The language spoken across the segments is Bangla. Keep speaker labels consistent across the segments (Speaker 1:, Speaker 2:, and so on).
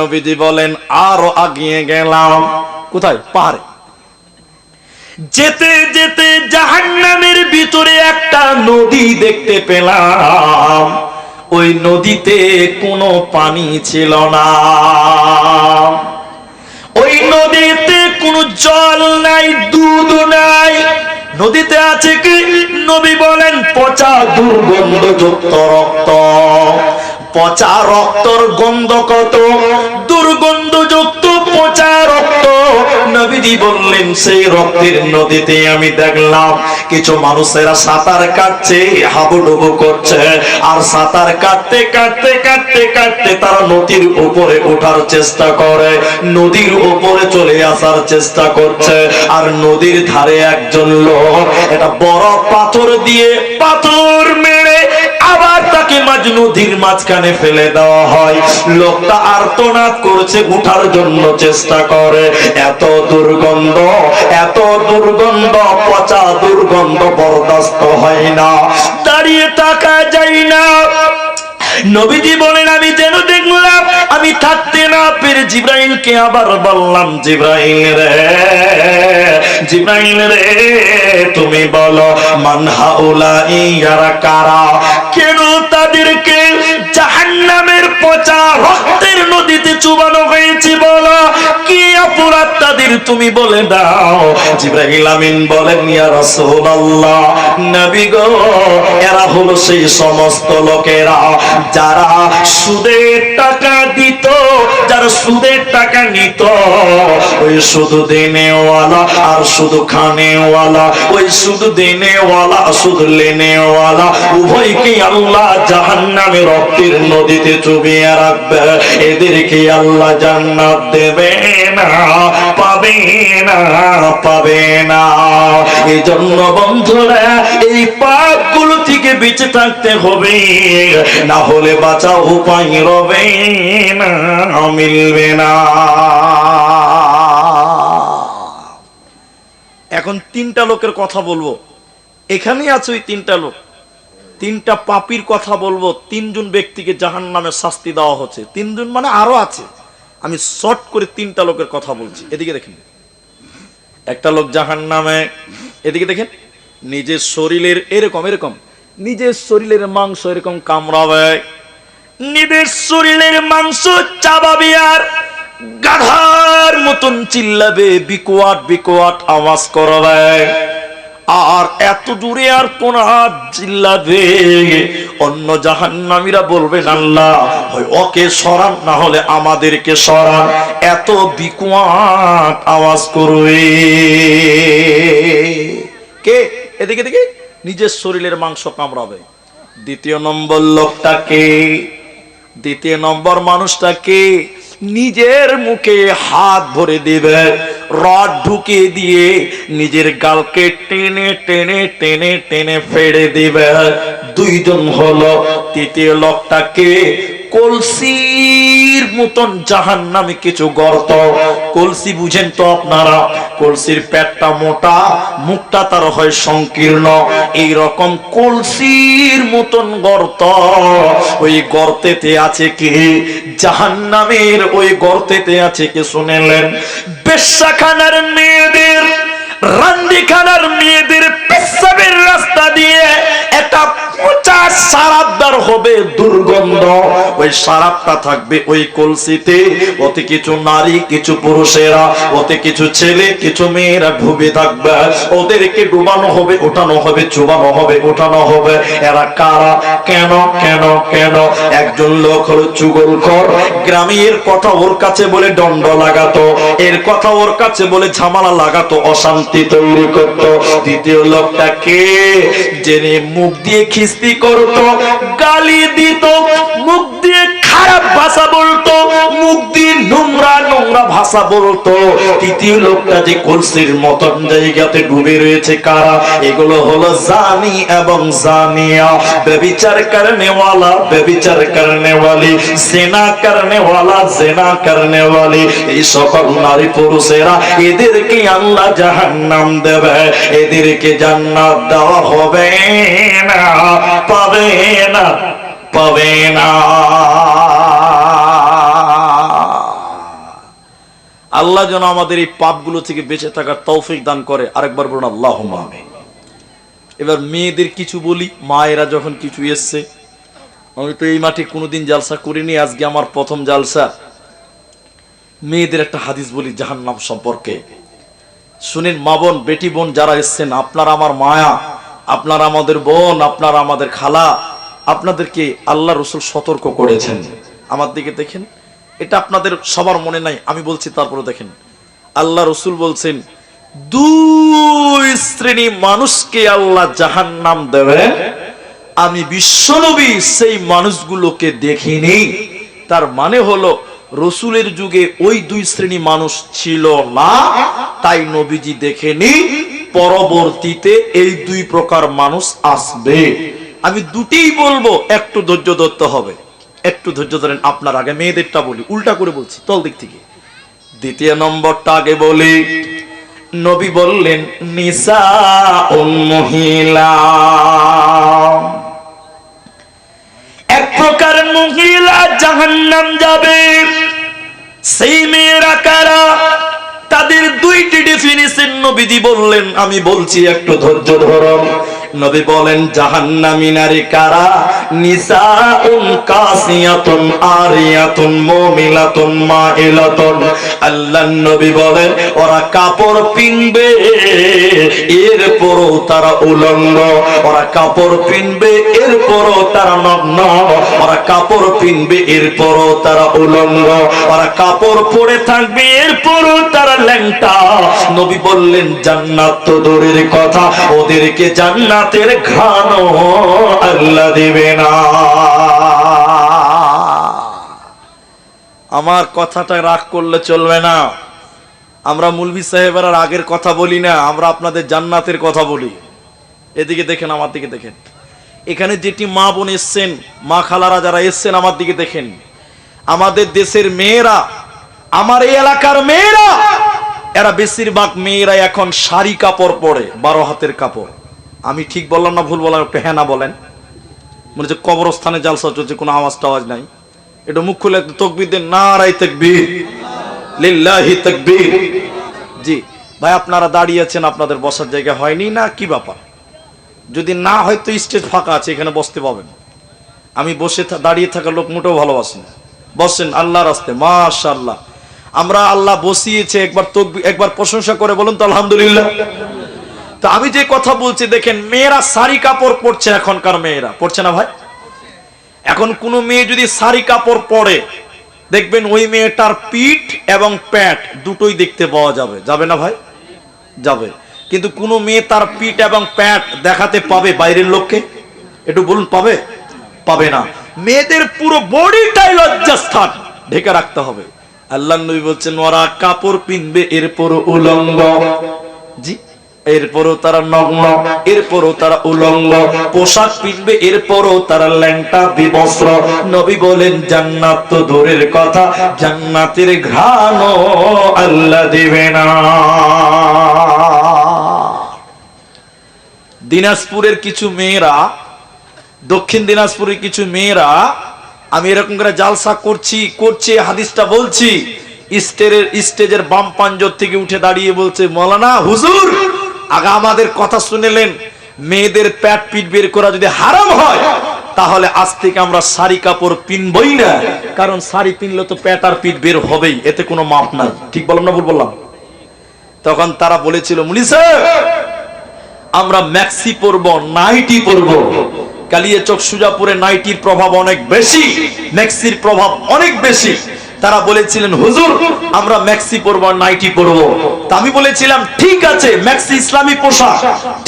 Speaker 1: নবীজি বলেন আরো আগিয়ে গেলাম। কোথায়? পাহাড়ে। যেতে যেতে জাহান্নামের ভিতরে একটা নদী দেখতে পেলাম। ওই নদীতে কোনো পানি ছিল না, ওই নদীতে কোনো জল নাই, দুধ নাই। নদীতে আছে কি? নবী বলেন পচা দুর্গন্ধযুক্ত রক্ত। পচা রক্তর গন্ধ কত দুর্গন্ধযুক্ত পচা রক্ত। নবীজি বললেন সেই রক্তের নদীতে আমি দেখলাম কিছু মানুষেরা সাঁতার কাটছে, হাবুডুবু করছে, আর সাঁতার কাটতে কাটতে কাটতে কাটতে তারা নদীর উপরে ওঠার চেষ্টা করে, নদীর উপরে চলে আসার চেষ্টা করছে। আর নদীর ধারে একজন লোক একটা বড় পাথর দিয়ে পাথর মেরে আবার তাকে মাঝ নদীর মাঝখানে ফেলে দেওয়া হয়। লোকটা আর্তনাদ করছে, উঠার জন্য চেষ্টা করে। এত দুর্গন্ধ, এত দুর্গন্ধ, পচা দুর্গন্ধ বরদাস্ত হয় না, দাঁড়িয়ে থাকা যায় না। নবীজি বলেন আমি যেন দেখলাম, আমি থাকতে না পেরে জিব্রাইলকে আবার বললাম, জিব্রাইল রে, জিব্রাইল রে, তুমি বলো মান হাউলাই, ইয়ারা কারা? কেন তাদেরকে জাহান্নামের পচা রক্তের নদীতে চুবানো হয়েছে? বলো কি অপরাধ তাদের, তুমি বলে দাও। জিব্রাইল আমিন বলেন ইয়া রাসূলুল্লাহ, নবী গো, এরা হলো সেই সমস্ত লোকেরা যারা সুদের টাকা দিত, যারা সুদের টাকা নিত। ওই শুধু দেনেওয়ালা আর শুধু খানেওয়ালা, ওই শুধু দেনেওয়ালা শুধু লেনেওয়ালা, উভয়কে আল্লাহ জাহান্নামের রক্তের নদীতে চুবিয়ে রাখবে। এদেরকে আল্লাহ জান্নাত দেবে না, পাবে না, পাবে না। এই জন্য বন্ধুরা এই পাপগুলো থেকে বেঁচে থাকতে হবে, না হলে বাঁচা উপায় রবে না, মিলবে না। এখন তিনটা লোকের কথা বলবো, এখানেই আছে ওই তিনটা লোক, তিনটা পাপীর কথা বলবো। তিনজন ব্যক্তিকে জাহান্নামে শাস্তি দেওয়া হচ্ছে। তিনজন মানে আরো আছে, আমি শর্ট করে তিনটা লোকের কথা বলছি। এদিকে দেখেন, একটা লোক জাহান্নামে, এদিকে দেখেন, নিজের শরীরের এরকম এরকম নিজের শরীরের মাংস এরকম কামড়াবে, নিজের শরীরের মাংস চাবাবে, আর গাধার মতন চিল্লাবে, বিকোয়াট বিকোয়াট আওয়াজ করবে, আর এত দূরে আর কোন হাত চিল্লাবে। অন্য জাহান্নামীরা বলবেন আল্লাহ হয় ওকে সরান, না হলে আমাদেরকে সরান, এত বিকোয়াট আওয়াজ করবে। কে? এদিকে দেখে নিজের শরীরের মাংস কামড়াবে। দ্বিতীয় নম্বর লোকটাকে, দ্বিতীয় নম্বর মানুষটাকে নিজের মুখে হাত ভরে দিবে, রড ঢুকিয়ে দিয়ে নিজের গালকে টেনে টেনে টেনে টেনে ফেড়ে দিবে। দুইজন হলো। তৃতীয় লোকটাকে কলসির মতন জাহান্নামে কিছু গর্ত, কলসি বুঝেন তো আপনারা, কলসির পেটটা মোটা, মুখটা তার হয় সংকীর্ণ, এই রকম কলসির মতন গর্ত। ওই গর্তেতে আছে কি? জাহান্নামের ওই গর্তেতে আছে কি শুনেলেন? বেশ্যাখানার মেয়েদের, রান্দিখানার মেয়েদের পেশাবের রাস্তা দিয়ে একটা পচা সারাপ বার হবে, দুর্গন্ধ। ওই সারাপটা থাকবে ওই কলসিতে। ওতে কিছু নারী, কিছু পুরুষেরা, ওতে কিছু ছেলে, কিছু মেয়েরা ডুবে থাকবে। ওদেরকে ডুবানো হবে, ওঠানো হবে, চুবানো হবে, ওঠানো হবে। এরা কারা? কেন কেন কেন? একজন লোক হলো চুগলখোর। গ্রামের কথা ওর কাছে বলে দণ্ড লাগাতো, এর কথা ওর কাছে বলে ঝামেলা লাগাতো, অশান্তি তৈরি করতো। দ্বিতীয় লোকটাকে জেনে মুখ দিয়ে খিস্তি করতো, গালি দিত, মুখ দিয়ে খারাপ ভাষা বলতো, মুখ দিয়ে নোংরা নোংরা ভাষা বলতো। তৃতীয় লোকটা যে কলসির মতন জায়গাতে ডুবে রয়েছে, কারা? এগুলো হলো জানি এবং জানিয়া, ব্যভিচার করনে ওয়ালা, ব্যভিচার করনে ওয়ালি, জেনা করনে ওয়ালা, জেনা করনে ওয়ালি। এই সকল নারী পুরুষেরা, এদেরকে আল্লাহ জাহান্নাম দেবে, এদেরকে জান্নাত দেওয়া হবে না, পাবে না, পাবে না। আল্লাহ যেন আমাদের এই পাপগুলো থেকে বেঁচে থাকার তৌফিক দান করে। আরেকবার বলুন আল্লাহুম্মা আমিন। এবার মেয়েদের কিছু বলি, মায়েরা যখন কিছু এসছে, আমি তো এই মাঠে কোনোদিন জালসা করিনি, আজকে আমার প্রথম জালসা। মেয়েদের একটা হাদিস বলি জাহান্নাম সম্পর্কে, শুনেন। মা বোন, বেটি বোন যারা এসছেন, আপনারা আমার মায়া, আপনারা আমাদের বোন, আপনারা আমাদের খালা, আপনাদেরকে আল্লাহ রসুল সতর্ক করেছেন। আমার দিকে দেখেন, এটা আপনাদের সবার মনে নাই, আমি বলছি তারপরে দেখেন। আল্লাহ রসুল বলছেন, দুই শ্রেণী মানুষকে আল্লাহ জাহান্নাম দেবে, আমি বিশ্বনবী সেই মানুষগুলোকে দেখিনি। তার মানে হলো রসুলের যুগে ওই দুই শ্রেণী মানুষ ছিল না, তাই নবীজি দেখেনি। পরবর্তীতে এই দুই প্রকার মানুষ আসবে। আমি দুটিই বলবো, একটু ধৈর্য ধরতে হবে, একটু ধৈর্য ধরেন। আপনার আগে মেয়েদেরটা বলি, উল্টা করে বলছি, তল দিক থেকে। দ্বিতীয় নম্বরটা আগে বলি। নবী বললেন নিসাউন, মহিলা। এক প্রকার মহিলা জাহান্নাম যাবে। সেই মেয়েরা কারা? তাদের দুইটি ডেফিনিশন নবীজি বললেন, আমি বলছি একটু ধৈর্য ধরুন। নবী বলেন জাহান্নামী নারী কারা? নিসাউন কাসিয়াতুন আরিয়াতুন মুমিলাতুন মাইলাতুন। আল্লাহর নবী বলেন ওরা কাপড় পিনবে, এরপরও তারা উলঙ্গ। ওরা কাপড় পিনবে, এরপরও তারা নগ্ন। ওরা কাপড় পিনবে, এরপরও তারা উলঙ্গ। ওরা কাপড় পরে থাকবে, এরপরও তারা ল্যাংটা। নবী বললেন জান্নাত তো দূরের কথা, ওদেরকে জান্নাতের ঘ্রাণও আল্লাহ দিবে না। আমার কথাটা রাগ করলে চলবে না। আমরা মুলবি সাহেবের আর আগের কথা বলি না, আমরা আপনাদের জান্নাতের কথা বলি। এদিকে দেখেন, আমার দিকে দেখেন। এখানে যেটি মা বোন এসছেন, মা খালারা যারা এসছেন, আমার দিকে দেখেন। আমাদের দেশের মেয়েরা, আমার এই এলাকার মেয়েরা, এরা বেশিরভাগ মেয়েরা এখন শাড়ি কাপড় পরে, 12 হাতের কাপড়। আমি ঠিক বললাম না ভুল বললাম? একটু হ্যাঁ না বলেন। মনে হচ্ছে কবরস্থানে জালসা চলছে, কোনো আওয়াজ টাওয়াজ নাই। এটা মুখ খুলে একটু তাকবীর দেন, নারায়ে তাকবীর, লিল্লাহি তাকবীর। জি ভাই, আপনারা দাঁড়িয়ে আছেন, আপনাদের বসার জায়গা হয়নি না কি ব্যাপার? যদি না হয় তো স্টেজ ফাঁকা আছে, এখানে বসতে পাবেন। আমি বসে দাঁড়িয়ে থাকার লোক মোটেও ভালোবাসি না। বসেন আল্লাহর রাস্তায়, মাশাআল্লাহ। আমরা আল্লাহ বসিয়েছে, একবার প্রশংসা করে বলুন তো আলহামদুলিল্লাহ। তো আমি যে কথা বলছি দেখেন, মেয়েরা শাড়ি কাপড় পরছে, এখনকার মেয়েরা পরছে না ভাই? এখন কোন মেয়ে যদি শাড়ি কাপড় পরে, দেখবেন ওই মেয়েটার পিঠ এবং প্যাট দুটোই দেখতে পাওয়া যাবে, যাবে না ভাই? যাবে। কিন্তু কোন মেয়ে তার পিঠ এবং প্যাট দেখাতে পাবে বাইরের লোককে? একটু বলুন, পাবে? পাবে না। মেয়েদের পুরো বডিটাই লজ্জাস্থান ঢেকে রাখতে হবে। আল্লাহর নবী বলছেন ওরা কাপড় পিনবে, এরপর উলঙ্গ। জি, এরপরও তারা নগ্ন, এরপরও তারা উলঙ্গ। পোশাক পিনবে, এরপরও তারা ল্যাংটা বিবস্ত্র। নবী বলেন জান্নাত তো দূরের কথা, জান্নাতের ঘ্রাণও আল্লাহ দিবে না। দিনাজপুরের কিছু মেয়েরা, দক্ষিণ দিনাজপুরের কিছু মেয়েরা, আমি এরকম করে জালসা করছি হাদিসটা বলছি, স্টেজের বাম পাঞ্জর থেকে উঠে দাঁড়িয়ে বলছে, মৌলানা হুজুর আগে আমাদের কথা শুনেলেন, মেয়েদের প্যাট পিঠ বের করা যদি হারাম হয়, তাহলে আজ থেকে আমরা শাড়ি কাপড় পিনবই না, কারণ শাড়ি পিনলে তো প্যাট আর পিঠ বের হবেই, এতে কোনো মাপ নাই। ঠিক বললাম না ভুল বললাম? তখন তারা বলেছিল, মুলি স্যার আমরা ম্যাক্সি পরবো, নাইটি পরবো। কালিয়াচক সুজাপুরে নাইটির প্রভাব অনেক বেশি, ম্যাক্সির প্রভাব অনেক বেশি। তারা বলেছিলেন হুজুর আমরা ম্যাক্সি পরবো, নাইটি পরবো। তা আমি বলেছিলাম ঠিক আছে, ম্যাক্সি ইসলামী পোশাক,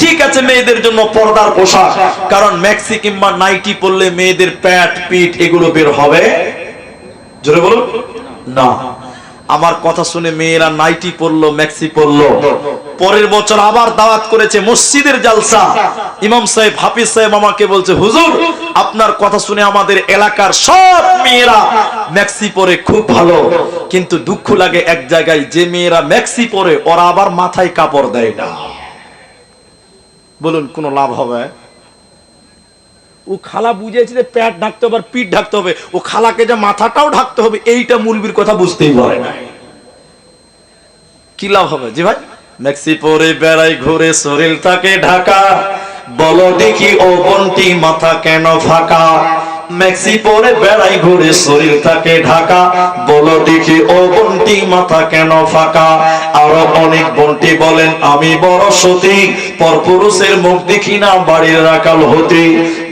Speaker 1: ঠিক আছে মেয়েদের জন্য পর্দার পোশাক, কারণ ম্যাক্সি কিংবা নাইটি পরলে মেয়েদের প্যাট পিঠ এগুলো বের হবে, জোরে বলুন না। আমার কথা শুনে মেয়েরা নাইটি পরলো, ম্যাক্সি পরলো। পরের বছর আবার দাওয়াত করেছে, মসজিদের জালসা। ইমাম সাহেব, হাফিজ সাহেব আমাকে বলছে, হুজুর আপনার কথা শুনে আমাদের এলাকার সব মেয়েরা ম্যাক্সি পরে, খুব ভালো, কিন্তু দুঃখ লাগে এক জায়গায়, যে মেয়েরা ম্যাক্সি পরে ওরা আবার মাথায় কাপড় দেয় না। বলুন কোনো লাভ হবে? ও খালা বুঝেছে যে প্যাট ঢাকতে হবে আর পিঠ ঢাকতে হবে, ও খালাকে যে মাথাটাও ঢাকতে হবে এইটা মুলবির কথা বুঝতেই পারে না। কি লাভ হবে? জি ভাই, মেক্সি পরে বেড়াই ঘুরে শরীর থাকে ঢাকা, বলো দেখি ও বোনটি মাথা কেন ফাঁকা? মেক্সি পরে বেড়াই ঘুরে শরীর থাকে ঢাকা, বলো দেখি ও বোনটি মাথা কেন ফাঁকা? আরো অনেক বোনটি বলেন আমি বড় সতী, পরপুরুষের মুখ দেখি না বাড়ির রাখাল হতে।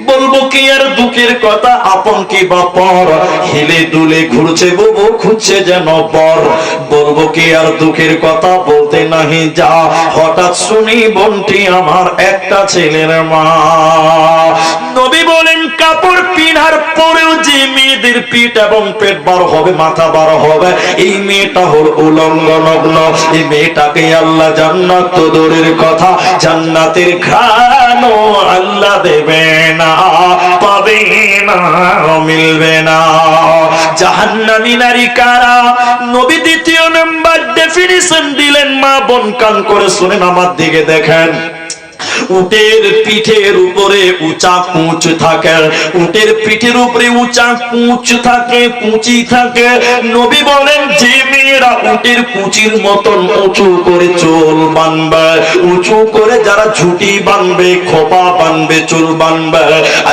Speaker 1: বলবো কি আর দুঃখের কথা, আপন কি বা পর, হিলে দুলে ঘুরছে বুবু খুঁজছে যেন বর। বলবো কি আর দুঃখের কথা, বলতে নাহি যা, হঠাৎ শুনি বোনটি আমার একটা ছেলের মা। নবী বলেন কাপড় পিনার পরেও যে মেয়েদের পিঠ এবং পেট বার হবে, মাথা বার হবে, এই মেয়েটা হল উলঙ্গ নগ্ন। এই মেয়েটাকে আল্লাহ জান্নাত তো দূরের কথা, জান্নাতের ঘ্রাণও আল্লাহ দেবে না, পাবে না, মিলবে না। জাহান্নামী নারী কারা? নবী দ্বিতীয় নাম্বার ডেফিনিশন দিলেন। মা বোন কান করে শুনেন, আমার দিকে দেখেন। উটের পিঠের উপরে উঁচা কুঁচ থাকে, উটের পিঠের উপরে উঁচা কুঁচ থাকে, কুঁচি থাকে। নবী বলেন যে মেয়েরা উটের কুঁচির মতন উঁচু করে চুল বানবে, উঁচু করে যারা ঝুটি বানবে, খোপা বানবে, চুল বানবে,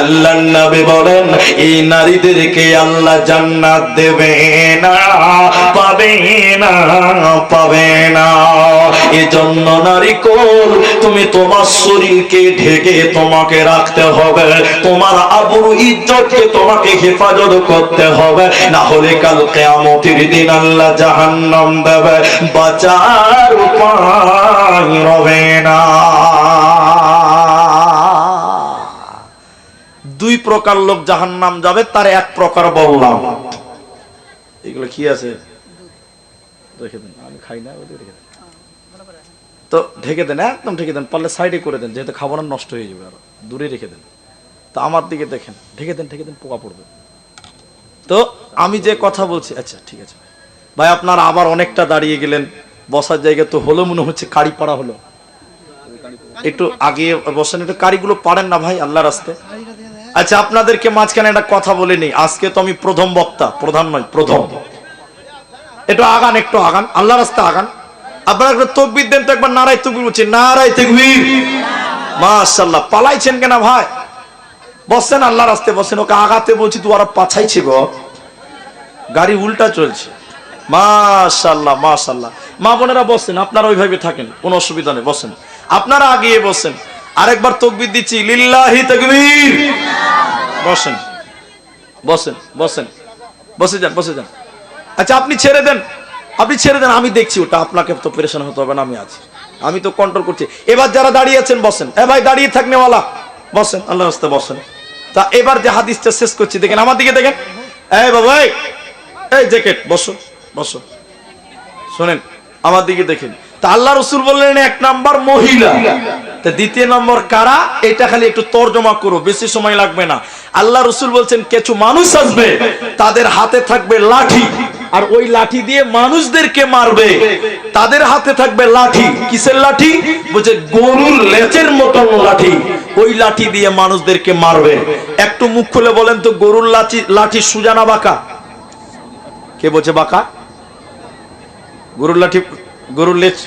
Speaker 1: আল্লাহ নবী বলেন এই নারীদেরকে আল্লাহ জান্নাত দেবে না, পাবে না, পাবে না। এজন্য নারী কোল, তুমি তোমার শরীরকে ঢেকে তোমাকে রাখতে হবে, তোমার আবরু ইজ্জতকে তোমাকে হেফাজত করতে হবে, না হলে কাল কিয়ামতের দিন আল্লাহ জাহান্নাম দেবে, বাঁচার উপায় হবে না। দুই প্রকার লোক জাহান্নাম যাবে, তার এক প্রকার বললাম। এগুলো কি আছে রেখে দেন, আমি খাই না, ওদের রেখে দেন তো, ঢেকে দেন, একদম ঢেকে দেন, পারলে সাইডে করে দেন, যেহেতু খাবার নষ্ট হয়ে যাবে, আরো দূরে রেখে দেন। তো আমার দিকে দেখেন, ঢেকে দেন, ঢেকে দেন, পোকা পড়বে। তো আমি যে কথা বলছি, আচ্ছা ঠিক আছে ভাই, আপনারা আবার অনেকটা দাঁড়িয়ে গেলেন, বসার জায়গা তো হলো, মনে হচ্ছে কারি পাড়া হলো, একটু আগে বসেন, একটু কারিগুলো পারেন না ভাই আল্লাহর রাস্তে। আচ্ছা আপনাদেরকে মাঝখানে একটা কথা বলে নেই, আজকে তো আমি প্রথম বক্তা, প্রধান নয়, প্রথম। একটু আগান, একটু আগান, আল্লাহর রাস্তে আগান। আপনারা একটু তাকবীর দেন তো, একবার নারায়ে তাকবীর বলছি, নারায়ে তাকবীর। মাশাআল্লাহ, পালাইছেন কেন ভাই? বসেন, আল্লাহর রাস্তে বসেন। ওকে আগাতে বলছি, তুই আর পাছাইছে গো, গাড়ি উল্টা চলছে। মাশাআল্লাহ, মাশাআল্লাহ। মা বোনেরা বসেন, আপনারা ওইভাবে থাকেন, কোনো অসুবিধা নেই, বসেন, আপনারা আগিয়ে বসেন। আরেকবার তাকবীর দিচ্ছি, লিল্লাহি তাকবীর। বসেন, বসেন, বসেন, বসে যান, বসে যান। আচ্ছা আপনি ছেড়ে দেন, আপনি ছেড়ে দেন, আমি দেখছি ওটা, আপনাকে তো পেরেশান হতে হবে না, আমি আছি, আমি তো কন্ট্রোল করছি। এবার যারা দাঁড়িয়ে আছেন বসেন, এ ভাই দাঁড়িয়ে থাকনেওয়ালা বসেন, আল্লাহর রাস্তে বসেন। তা এবার যে হাদিসটা শেষ করছি, দেখেন আমার দিকে দেখেন, এই বাবা, এই জ্যাকেট, বসো, বসো, শোনেন আমার দিকে দেখেন। তা আল্লাহ রাসূল বললেন এক নাম্বার মহিলা, তা দ্বিতীয় নম্বর কারা, এটা খালি একটু তর্জমা করো, বেশি সময় লাগবে না। আল্লাহ রাসূল বলছেন কিছু মানুষ আসবে, তাদের হাতে থাকবে লাঠি, আর ওই লাঠি দিয়ে মানুষদেরকে মারবে। তাদের হাতে থাকবে লাঠি, কিসের লাঠি? বলছে গরুর লেজের মতন লাঠি, ওই লাঠি দিয়ে মানুষদেরকে মারবে। একটু মুখ খুলে বলেন তো, গরুর লাঠি সোজা না বাঁকা? কে বলছে বাঁকা? গরুর লাঠি, গরুর লেজ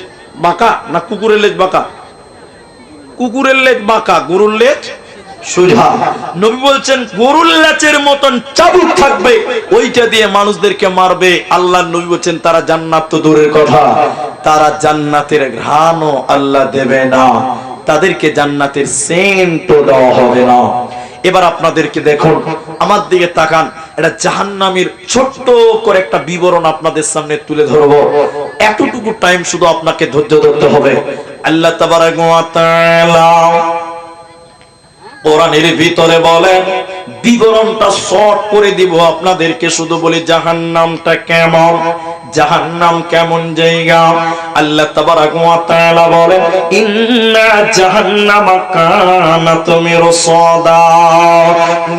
Speaker 1: বাঁকা না কুকুরের লেজ বাঁকা? কুকুরের লেজ বাঁকা, গরুর লেজ সোজা। নবী বলছেন গরুর লেজের মতন চাবুক থাকবে, ওইটা দিয়ে মানুষদেরকে মারবে। আল্লাহ নবী বলছেন তারা জান্নাত তো দূরের কথা, তারা জান্নাতের ঘ্রাণও আল্লাহ দেবে না, তাদেরকে জান্নাতের সেন্টও দেওয়া হবে না। এবার আপনাদেরকে দেখুন, আমার দিকে তাকান, এটা জাহান্নামের ছোট্ট করে একটা বিবরণ আপনাদের সামনে তুলে ধরবো। এতটুকু টাইম শুধু আপনাকে ধৈর্য ধরতে হবে। আল্লাহ তাবারক ওয়া তাআলা কোরআনের ভিতরে বলেন, বিবরণটা শর্ট করে দিব আপনাদেরকে, শুধু বলি জাহান্নামটা কেমন, জাহান্নাম কেমন জায়গা। আল্লাহ তাবারক ওয়া তাআলা বলেন, ইন্না জাহান্নামা কানাত মিরসাদা,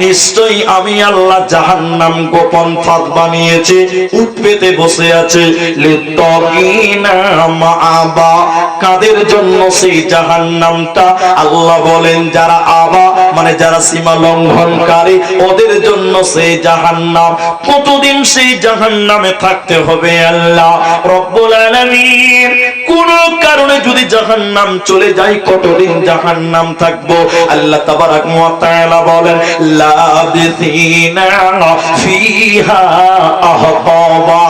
Speaker 1: নিশ্চয়ই আমি আল্লাহ জাহান্নাম গোপন ফাঁদ বানিয়েছি, উট পেতে বসে আছে। লিত্তাগিনা মাআবা, কাদের জন্য সেই জাহান্নামটা? আল্লাহ বলেন যারা আবা মানে যারা সীমা লঙ্ঘনকারী, ওদের জন্য সেই জাহান্নাম। কতদিন সেই জাহান্নামে থাকতে হবে? আল্লাহ রব্বুল আলামিন কোন কারণে যদি জাহান্নাম চলে যায় কতদিন জাহান্নাম থাকবো আল্লাহ তাবারাক ওয়া তাআলা বলেন লাবিসিনা ফিহা আহকাবা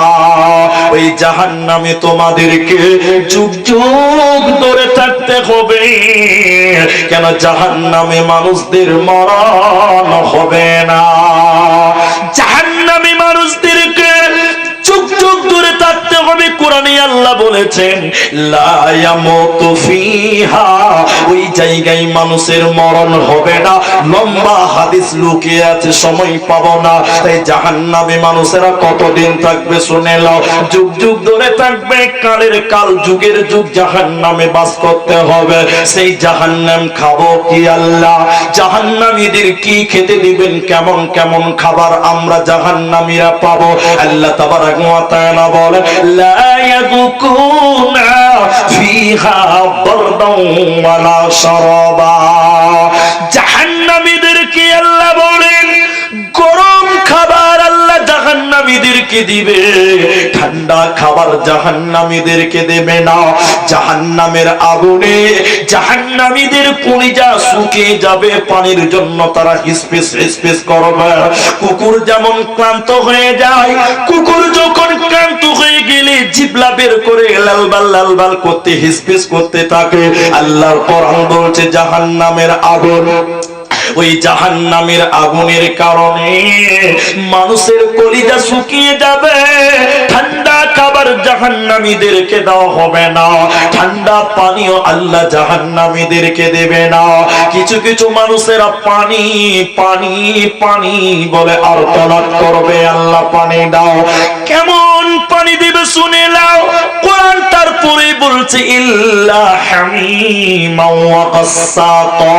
Speaker 1: ওই জাহান্নামে তোমাদেরকে যুগ যুগ ধরে থাকতে হবে কেন জাহান্নামে মানুষদের মরণ হবে না জাহান্নামী মানুষদেরকে যুগ যুগ ধরে থাকতে হবে কোরআনে আল্লাহ বলেছেন লা ইয়ামুতু ফিহা ওই জায়গায় মানুষের মরণ হবে না লম্বা হাদিস লুকিয়ে আছে সময় পাবো না তাই জাহান্নামী মানুষেরা কতদিন থাকবে শুনে নাও যুগ যুগ ধরে থাকবে কালের কাল যুগের যুগ জাহান্নামে বাস করতে হবে সেই জাহান্নাম খাবো কি আল্লাহ জাহান্নামীদের কি খেতে দিবেন কেমন কেমন খাবার আমরা জাহান্নামীরা পাবো আল্লাহ তাবারাক ওয়া তাআলা বলেন লা ইয়াযুকুনা ফিহা বারদান ওয়ালা শারাবা জাহান্নামীদেরকে আল্লাহ বলেন গরম খাবার আল্লাহ জাহান্নামীদেরকে দিবে ঠান্ডা খাবার জাহান্নামীদেরকে দেবে না জাহান্নামের আগুনে জাহান্নামীদের কলিজা শুকিয়ে যাবে পানির জন্য তারা হিসপিস হিসপিস করবে কুকুর যেমন ক্লান্ত হয়ে যায় কুকুর যখন ক্লান্ত হয়ে গেলে জিহ্বা বের করে লালবাল করতে হিসপিস করতে থাকে আল্লাহর কোরআন বলছে জাহান্নামের আগুন ওই জাহান্নামের আগুনের কারণে মানুষের কলিজা শুকিয়ে যাবে ঠান্ডা খাবার জাহান্নামীদেরকে দেওয়া হবে না ঠান্ডা পানিও আল্লাহ জাহান্নামীদেরকে দেবে না কিছু কিছু মানুষেরা পানি পানি পানি বলে আর্তনাদ করবে আল্লাহ পানি দাও কেমন পানি দিবে শুনে নাও কোরআন তারপরে বলছে ইল্লা হামিমা ওয়া গাসসাকা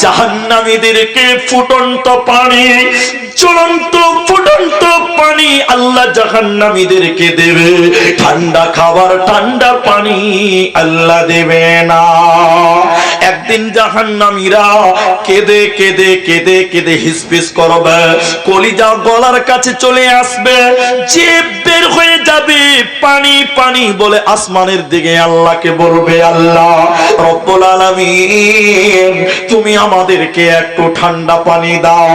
Speaker 1: জাহান্নামীদেরকে ফুটন্ত পানি জ্বলন্ত ফুটন্ত পানি আল্লাহ জাহান্নামীদেরকে দেবে ঠান্ডা খাবার ঠান্ডা পানি আল্লাহ দেবে না একদিন জাহান্নামীরা কেঁদে কেঁদে কেঁদে কেঁদে হিসপিস করবে কলিজা গলার কাছে চলে আসবে জিভ বের হয়ে যাবে পানি পানি বলে আসমানের দিকে আল্লাহকে বলবে আল্লাহ রব্বুল আলামিন তুমি আমাদেরকে একটু ঠান্ডা পানি দাও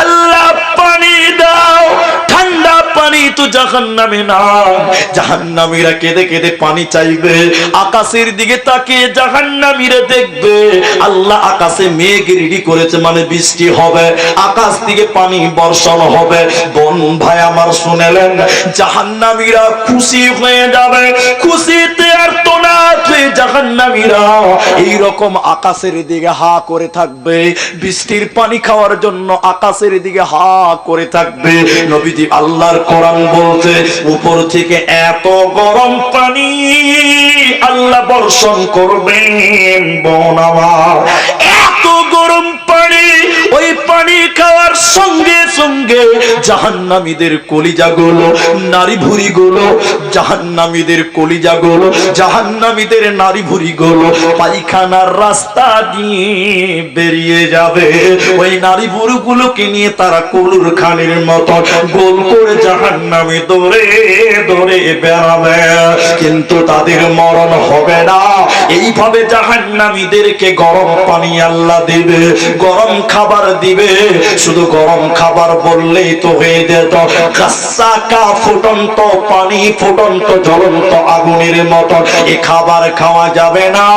Speaker 1: আল্লাহ পানি দাও ঠান্ডা পানি তো জাহান্নামে না জাহান্নামীরা কেঁদে কেঁদে পানি চাইবে আকাশের দিকে তাকিয়ে জাহান্নামীরা দেখবে আল্লাহ আকাশে মেঘ রেডি করেছে মানে বৃষ্টি হবে আকাশ থেকে পানি বর্ষণ হবে বোন ভাই আমার শুনেলেন জাহান্নামীরা খুশি হয়ে যাবে খুশিতে আর তোনা জাহান্নামীরা এইরকম আকাশের দিকে হা করে থাকবে বৃষ্টির পানি খাওয়ার জন্য আকাশের দিকে হা করে থাকবে নবীজি আল্লাহর কোরআন বলতে উপর থেকে এত গরম পানি আল্লাহ বর্ষণ করবেন বোন আমার এত গরম পানি ওই পানি খাওয়ার সঙ্গে সঙ্গে জাহান্নামীদের কলিজাগুলো নারী ভুঁড়িগুলো জাহান্নামীদের কলিজাগুলো জাহান্নামীদের নারী ভুঁড়িগুলো পায়খানার রাস্তা দিয়ে বেরিয়ে যাবে ওই নারী ভুঁড়িগুলোকে নিয়ে তারা কুলুর খানির মতো গোল করে জাহান্নামে দৌড়ে দৌড়ে বেড়াবে কিন্তু তাদের মরণ হবে না এইভাবে জাহান্নামীদেরকে গরম পানি আল্লাহ দিবে গরম খাবার দিবে শুধু গরম খাবার বললেই তো হয়ে যেত গাসাকা ফুটন্ত পানি ফুটন্ত জ্বলন্ত আগুনের মতো এই খাবার খাওয়া যাবে না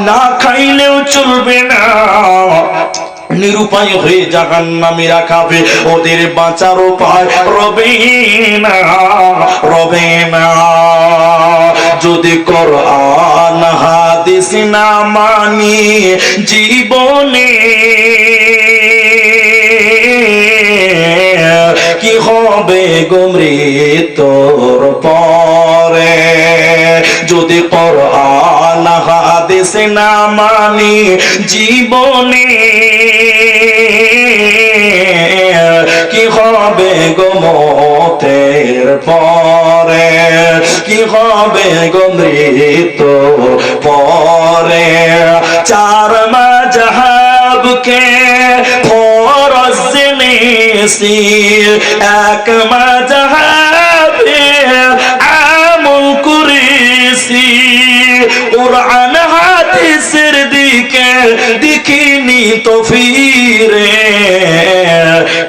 Speaker 1: না খাইলেও চলবে না নিরুপায় হয়ে জাহান্নামীরা খাবে ওদের বাঁচার উপায় রবে না যদি কোরআন হাদিস না মানি জীবনে কি হবে গো মৃত্যুর পরে যদি কোরআন হাদিস না মানি জীবনে কি হবে গো মতের পরে কি হবে গো মৃত্যু পরে চার মাযহাবকে ফরজ জেনেছি এক মাযহাবে কোরআন হাদিসের দিকে দেখিনি তো ফিরে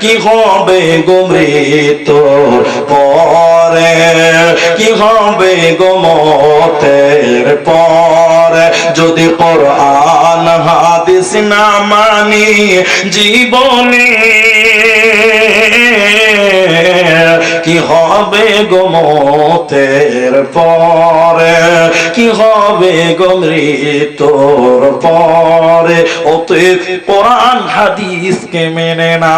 Speaker 1: কি হবে গো মৃত্যু পরে কি হবে গো মতের পরে যদি কোরআন হাদিস না মানি জীবনে কি হবে গো মতের পরে কি হবে গো মৃত্যুর পরে অতএব কোরআন হাদিসকে মেনে না।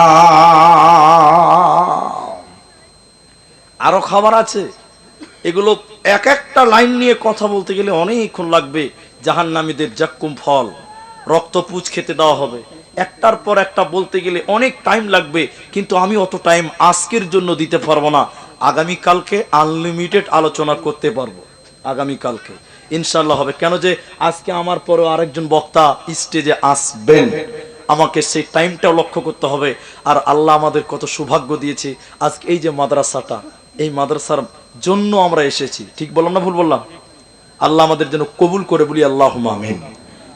Speaker 1: আরো খাবার আছে, এগুলো এক একটা লাইন নিয়ে কথা বলতে গেলে অনেকক্ষণ লাগবে। জাহান্নামীদের জাক্কুম ফল, রক্ত পুঁজ খেতে দেওয়া হবে, একটার পর একটা বলতে গেলে অনেক টাইম লাগবে, কিন্তু আমি অত টাইম আজকের জন্য দিতে পারবো না। আগামীকালকে আনলিমিটেড আলোচনা করতে পারবো, আগামীকালকে ইনশাল্লাহ হবে। কেন যে আজকে আমার পরে আরেকজন বক্তা স্টেজে আসবেন, আমাকে সেই টাইমটাও লক্ষ্য করতে হবে। আর আল্লাহ আমাদের কত সৌভাগ্য দিয়েছে, আজকে এই যে মাদ্রাসাটা, এই মাদ্রাসার জন্য আমরা এসেছি। ঠিক বললাম না ভুল বললাম? আল্লাহ আমাদের যেন কবুল করে, বলি আল্লাহুম্মা আমিন।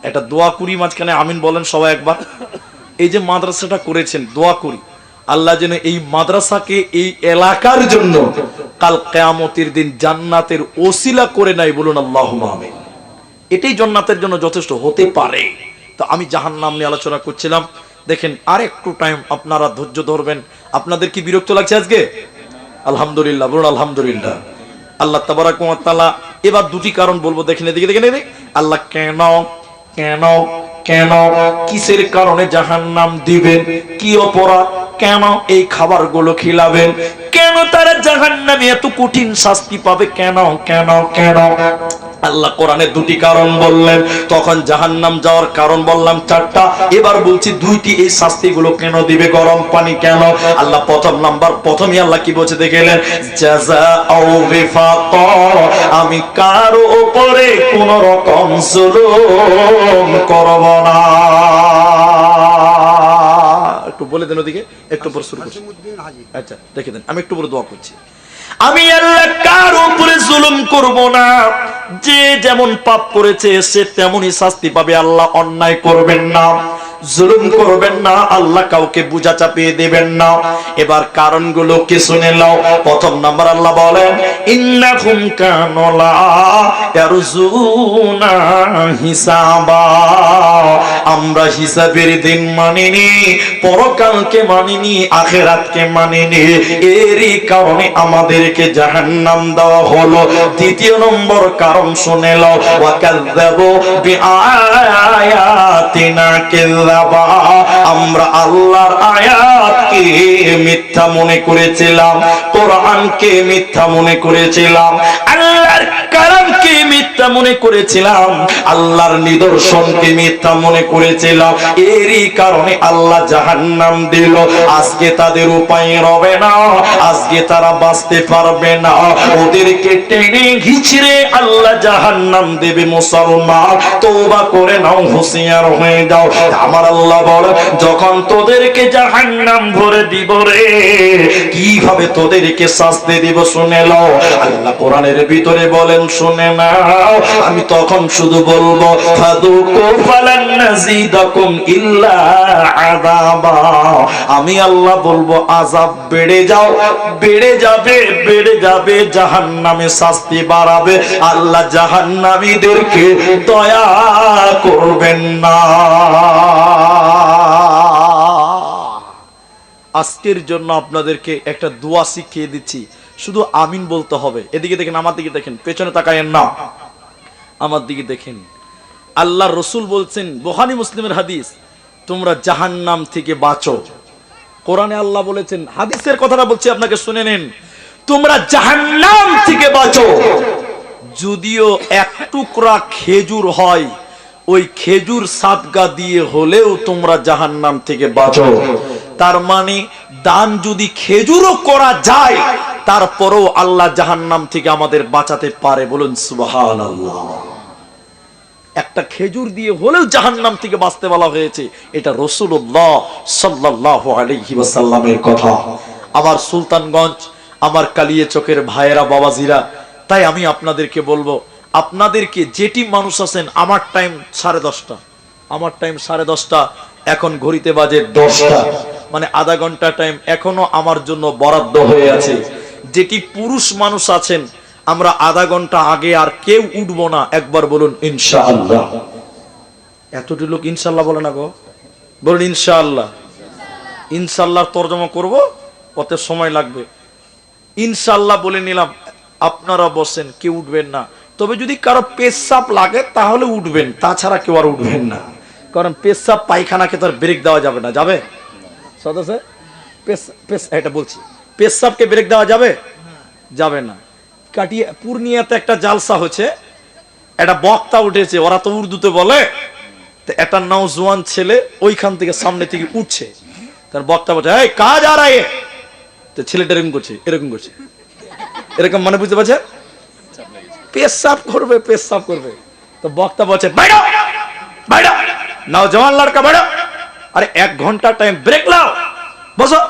Speaker 1: একটা দোয়া করি মাঝখানে, আমিন বলেন সবাই একবার। এই যে মাদ্রাসাটা করেছেন, দোয়া করি আল্লাহ যেন এই মাদ্রাসাকে এই এলাকার জন্য কাল কিয়ামতের দিন জান্নাতের ওসিলা করে নাই, বলুন আল্লাহুম্মা আমিন। এটাই জান্নাতের জন্য যথেষ্ট হতে পারে। তো আমি জাহান্নাম নিয়ে আলোচনা করছিলাম, দেখেন আর একটু টাইম আপনারা ধৈর্য ধরবেন। আপনাদের কি বিরক্ত লাগছে আজকে? আলহামদুলিল্লাহ, বলুন আলহামদুলিল্লাহ। আল্লাহ তাবারাক ওয়া তাআলা এবার দুটি কারণ বলবো, দেখেন এদিকে দেখেন, আল্লাহ কেন কেন কেন কিসের কারণে জাহান্নাম দিবেন, কি অপরাধ, কেন এই খাবারগুলো খিলাবেন, কেন তারা জাহান্নামে এত কঠিন শাস্তি পাবে, কেন কেন কেন আল্লাহ কোরআনে দুটি কারণ বললেন। তখন জাহান্নাম যাওয়ার কারণ বললাম চারটা, এবার বলছি দুইটি, এই শাস্তিগুলো কেন দিবে, গরম পানি কেন। আল্লাহ প্রথম নাম্বার, প্রথমে আল্লাহ কি বলছে দেখলেন, জাযাউ বিফাকা, আমি কারো উপরে কোন রকম জুলুম করব না। একটু বলে দেন ওদিকে, একটু পর শুরু করছি। আচ্ছা দেখে দেন, আমি একটু পরে দোয়া করছি। আমি আল্লাহ কার উপরে জুলুম করব না, যে যেমন পাপ করেছে সে তেমনই শাস্তি পাবে। আল্লাহ অন্যায় করবেন না, জুলুম করবেন না, আল্লাহ কাউকে বোঝা চাপিয়ে দেবেন না। এবার কারণগুলো কি শুনে নাও। প্রথম নাম্বার আল্লাহ বলেন, ইন্নাকুম কানু লা ইয়ারজুনা হিসাবা, আমরা হিসাবের দিন মানিনি, পরকালকে মানিনি, আখিরাতকে মানিনি, এরই কারণে আমাদেরকে জাহান্নাম দেওয়া হলো। দ্বিতীয় নম্বর কারণ শুনে নাও, ওয়া কাযযাবু বিআয়াতিনা কাযযাবা, আমরা আল্লাহর আয়াতকে মিথ্যা মনে করেছিলাম, কোরআনকে মিথ্যা মনে করেছিলাম, আল্লাহর কালামকে মিথ্যা মনে করেছিলাম, আল্লাহর নিদর্শনকে মিথ্যা মনে করেছিলাম, এরই কারণে আল্লাহ জাহান্নাম দিল। আজকে তাদের উপায় রবে না, আজকে তারা বাঁচতে পারবে না, ওদেরকে টেনে ঘিচড়ে আল্লাহ জাহান্নাম দেবে। মুসলমান তওবা করে নাও, হুঁশিয়ার হয়ে যাও। আমার আল্লাহ বলে, যখন তোদেরকে জাহান্নাম ভরে দিব রে, কিভাবে তোদেরকে শাস্তি দিব শুনে নাও। আল্লাহ কোরআনের ভিতরে বলেন, শুনে নাও, আমি তখন শুধু বলবো, ফাদুকু ফালান নাজিদাকুম ইল্লা আযাবা, আমি আল্লাহ বলবো আযাব বেড়ে যাও, বেড়ে যাবে, বেড়ে যাবে, জাহান্নামে শাস্তি বাড়াবে, আল্লাহ জাহান্নামীদেরকে দয়া করবেন না। আজকের জন্য আপনাদেরকে একটা দোয়া শিখিয়ে দিচ্ছি, শুধু আমিন বলতে হবে। এদিকে দেখেন, আমার দিকে দেখেন, পেছনে তাকায়েন না, আমার দিকে দেখেন। আল্লাহ রসুল বলছেন, বুখারী মুসলিমের হাদিস, তোমরা জাহান্নাম থেকে বাঁচো। কোরআনে আল্লাহ বলেছেন, হাদিসের কথাটা বলছি আপনাকে শুনে নেন, তোমরা জাহান্নাম থেকে বাঁচো। যদিও এক টুকরা খেজুর হয়, ওই খেজুর সাদকা দিয়ে হলেও তোমরা জাহান্নাম থেকে বাঁচো। তার মানে দান যদি খেজুরও করা যায়, তারপরেও আল্লাহ জাহান্নাম থেকে আমাদের বাঁচাতে পারে, বলুন সুবহানাল্লাহ। একটা খেজুর দিয়ে হলেও জাহান্নাম থেকে বাঁচতে বলা হয়েছে, এটা রাসূলুল্লাহ সাল্লাল্লাহু আলাইহি ওয়াসাল্লামের কথা। আমার সুলতানগঞ্জ, আমার কালিয়ে চকের ভাইয়েরা, বাবাজিরা, তাই আমি আপনাদেরকে বলবো, আপনাদেরকে যেটি মানুষ আছেন, আমার টাইম 10:30, আমার টাইম 10:30, এখন ঘড়িতে বাজে 10টা, মানে আধা ঘন্টা টাইম এখনো আমার জন্য বরাদ্দ হয়ে আছে। যেটি পুরুষ মানুষ আছেন, আমরা আধা ঘন্টা আগে আর কেউ উঠবো না, একবার বলুন ইনশাআল্লাহ। এতটি লোক ইনশাআল্লাহ বলে না গো, বলুন ইনশাআল্লাহ। ইনশাআল্লাহ তর্জমা করব, কত সময় লাগবে। ইনশাআল্লাহ বলে নিলাম, আপনারা বসেন, কেউ উঠবেন না। তবে যদি কারো পেশাব লাগে তাহলে উঠবেন, তাছাড়া কেউ আর উঠবেন না। কারণ পেশাব পায়খানাকে তো আর ব্রেক দেওয়া যাবে না, যাবে সদস্য? এটা বলছি, পেশাবকে ব্রেক দেওয়া যাবে? যাবে না। কাটিয়ে পূর্ণিয়াতে একটা জালসা হচ্ছে, একটা বক্তা উঠেছে, ওরা তো উর্দুতে বলে। একটা নওজোয়ান ছেলে ওইখান থেকে সামনে থেকে উঠছে, তার বক্তা বলছে, এই কাজ আর আয়ে। তো ছেলেটা এরকম করছে, এরকম করছে, এরকম, মানে বুঝতে পারছে, পেশাব করবে, পেশাব করবে। তো বক্তা বলছে, বাইরো বাইরো, নওজোয়ান লড়কা বাইরো, আরে 1 ঘন্টা টাইম, ব্রেক লাও, বসো।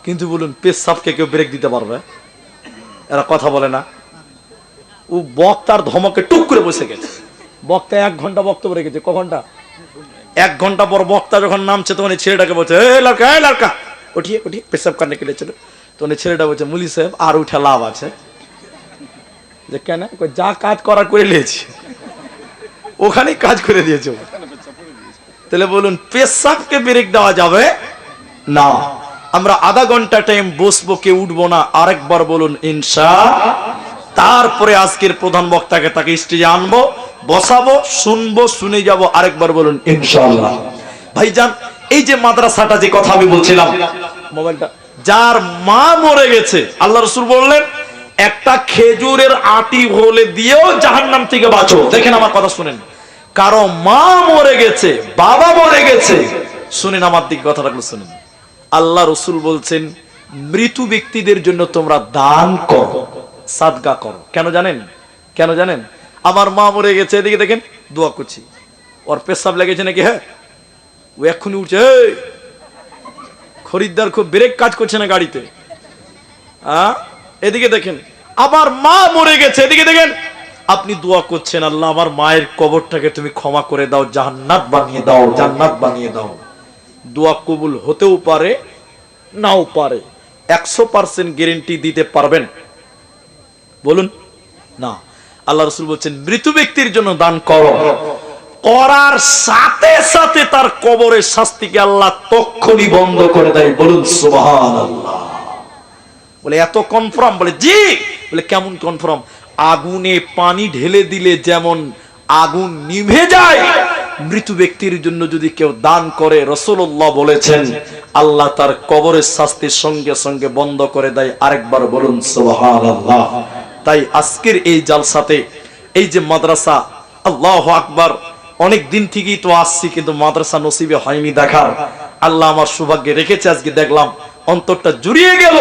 Speaker 1: কিন্তু বলুন পেশাবকে কেউ ব্রেক দিতে পারবে? এরা কথা বলে না। ও বক্তার ধমকে টুক করে বসে গেছে। বক্তা 1 ঘন্টা বক্তব্য রেখেছে, ক ঘন্টা? 1 ঘন্টা পর বক্তা যখন নামছে, তখন ছেলেটাকে বলছে, এই লড়কা উঠিয়ে উঠিয়ে পেশাব করনে কে ছিল। তখন ছেলেটা বলছে, মুলি সাহেব আর উঠা লাভ আছে? যে কেন? যা কাজ করার করে নিয়েছি, ওখানেই কাজ করে দিয়েছে। তাহলে বলুন পেশাবকে ব্রেক দেওয়া যাবে না। আমরা আধা ঘন্টা টাইম বসবো, কেউ উঠবো না, আরেকবার বলুন ইনশাআল্লাহ। তারপরে আজকের প্রধান বক্তাকে তাকে স্টেজে আনবো, বসাবো, শুনবো, শুনে যাব, আরেকবার বলুন ইনশাআল্লাহ। ভাইজান, এই যে মাদ্রাসাটা, যে কথা আমি বলছিলাম, মোবাইলটা, যার মা মরে গেছে, আল্লাহ রাসূল বললেন একটা খেজুরের আটি হলে দিয়েও জাহান্নাম থেকে বাঁচো। দেখেন আমার কথা শুনেন, কারো মা মরে গেছে, বাবা মরে গেছে, শুনেন আমার দিকে কথাটা শুনেন। আল্লাহ রাসূল বলছেন মৃত্যু ব্যক্তিদের জন্য তোমরা দান করো, সাদকা করো। কেন জানেন? কেন জানেন? আমার মা মরে গেছে, এদিকে দেখেন দোয়া করছি, ওর পেশাব লেগেছে নাকি? হ্যাঁ, ও এক্ষুনি উঠছে, খরিদ্দার খুব ব্রেক কাজ করছে না গাড়িতে। এদিকে দেখেন আমার মা মরে গেছে, এদিকে দেখেন আপনি দোয়া করছেন, আল্লাহ আমার মায়ের কবরটাকে তুমি ক্ষমা করে দাও, জান্নাত বানিয়ে দাও, জান্নাত বানিয়ে দাও। দোয়া কবুল হতেও পারে, নাও পারে। 100% গ্যারান্টি দিতে পারবেন? বলুন না। আল্লাহ রাসূল বলছেন মৃত ব্যক্তির জন্য দান করো, করার সাথে সাথে তার কবরের শাস্তিকে আল্লাহ তক্ষুনি বন্ধ করে দেয়। বলুন সুবহানাল্লাহ। বলে এত কনফার্ম? বলে জি। বলে কেমন কনফার্ম? আগুনে পানি ঢেলে দিলে যেমন আগুন নিভে যায়, মৃত ব্যক্তির জন্য যদি কেউ দান করে, রাসূলুল্লাহ বলেছেন আল্লাহ তার কবরের শাস্তি সঙ্গে সঙ্গে বন্ধ করে দেয়। আরেকবার বলুন সুবহানাল্লাহ। তাই আজকের এই জালসাতে, এই যে মাদ্রাসা, আল্লাহু আকবার, অনেক দিন থেকেই তো আসছি, কিন্তু মাদ্রাসা নসিবে হয়নি দেখার। আল্লাহ আমার সৌভাগ্যে রেখেছে, আজকে দেখলাম, অন্তরটা জুড়িয়ে গেল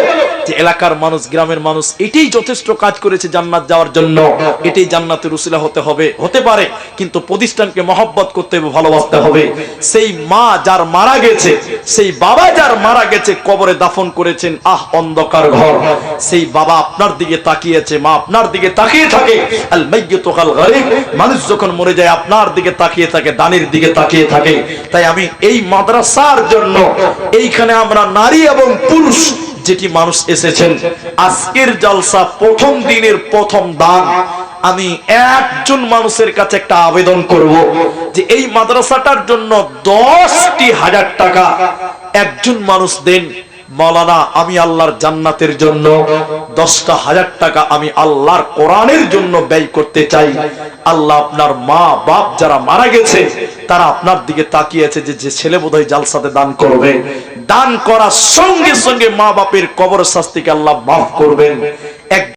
Speaker 1: যে এলাকার মানুষ, গ্রামের মানুষ এটাই যথেষ্ট কাজ করেছে জান্নাত যাওয়ার জন্য। এটাই জান্নাতের উসিলা হতে পারে, কিন্তু প্রতিষ্ঠানকে মহব্বত করতে হবে, ভালোবাসতে হবে। সেই মা যার মারা গেছে, সেই বাবা যার মারা গেছে, কবরে দাফন করেছেন, অন্ধকার ঘর, সেই বাবা আপনার দিকে তাকিয়েছে, মা আপনার দিকে তাকিয়ে থাকে। আল মাইয়িতু কাল গারিব, মানুষ যখন মরে যায় আপনার দিকে তাকিয়ে থাকে, দানির দিকে তাকিয়ে থাকে। তাই আমি এই মাদ্রাসার জন্য, এইখানে আমরা নারী এবং পুরুষ যেটি মানুষ এসেছেন, আজকের জালসা প্রথম দিনের প্রথম দান, আমি একজন মানুষের কাছে একটা আবেদন করব যে এই মাদ্রাসাটার জন্য 10,000 টাকা একজন মানুষ দেন। মাওলানা, আমি আল্লাহর জান্নাতের জন্য 10,000 টাকা আমি আল্লাহর কোরআনের জন্য ব্যয় করতে চাই। আল্লাহ আপনার মা বাপ যারা মারা গেছে, তারা আপনার দিকে তাকিয়েছে যে ছেলে বোধহয় জালসাতে দান করবে। দান করার সঙ্গে সঙ্গে মা বাপের কবর শাস্তিকে আল্লাহ মাফ করবেন।